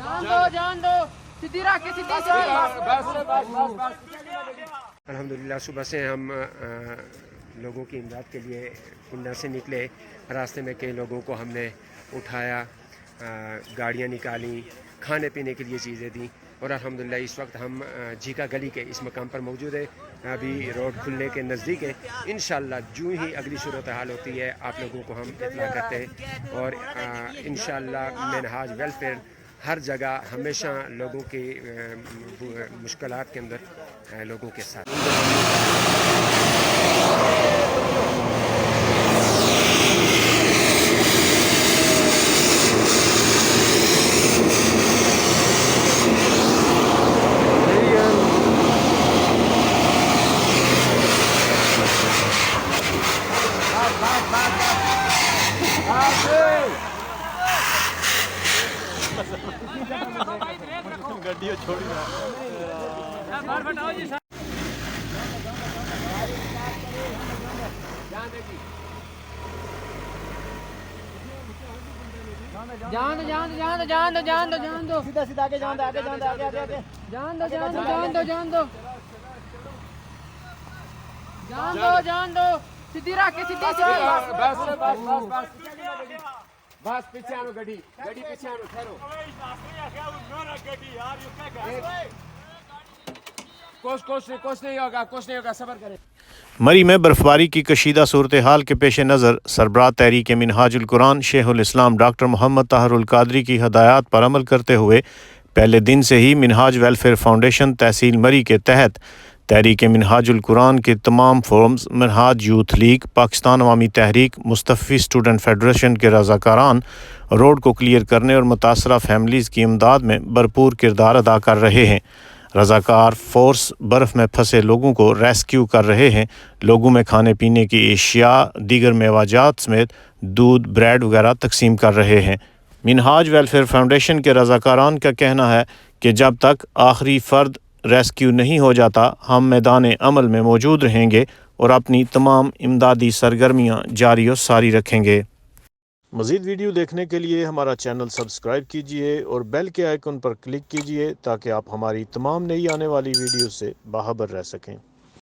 जान दो सीधी रख के सीधी से अल्हम्दुलिल्लाह सुबह से हम लोगों की इमदाद के लिए पिंडा से निकले। रास्ते में कई लोगों को हमने उठाया, गाड़ियाँ निकाली, खाने पीने के लिए चीज़ें दी और अल्हम्दुलिल्लाह इस वक्त हम झीका गली के इस मकाम पर मौजूद है। अभी रोड खुलने के नज़दीक है। इंशाअल्लाह जो ही अगली सूरत हाल होती है आप लोगों को हम इत्तला करते हैं और इंशाअल्लाह मिनहाज वेलफेयर हर जगह हमेशा लोगों की मुश्किलात के अंदर लोगों के साथ। गड्डियों छोड़ी जान दो सीधा सीधा आगे जान दो आगे जान दो सीधी रख के सीधी से बस पीछे आनो, गड्डी पीछे आनो, ठहरो। कुछ नहीं होगा, सब्र करें। मरी में बर्फबारी की कशीदा सूरत हाल के पेश नज़र सरबराह तहरीक मिनहाजुल कुरान शेखुल इस्लाम डॉक्टर मोहम्मद ताहरुल कादरी की हदायत पर अमल करते हुए पहले दिन से ही मिनहाज वेलफेयर फाउंडेशन तहसील मरी के तहत तहरीक मिनहाजुल कुरान के तमाम forums, Minhaj youth league, Pakistan Awami Tehreek, Mustafvi student federation के रज़ाकारान रोड को क्लियर करने और मुतासरा फैमिलीज़ की इमदाद में भरपूर किरदार अदा कर रहे हैं। रज़ाकार फोर्स बर्फ़ में फंसे लोगों को रेस्क्यू कर रहे हैं। लोगों में खाने पीने की एशिया, दीगर मेवाजात समेत दूध, ब्रेड वगैरह तकसीम कर रहे हैं। मिनहाज वेलफेयर फाउंडेशन के रज़ाकारान का कहना है कि जब तक आखिरी फ़र्द रेस्क्यू नहीं हो जाता हम मैदान अमल में मौजूद रहेंगे और अपनी तमाम इमदादी सरगर्मियाँ जारी और सारी रखेंगे। मज़ीद वीडियो देखने के लिए हमारा चैनल सब्सक्राइब कीजिए और बेल के आइकन पर क्लिक कीजिए ताकि आप हमारी तमाम नई आने वाली वीडियो से बाखबर रह सकें।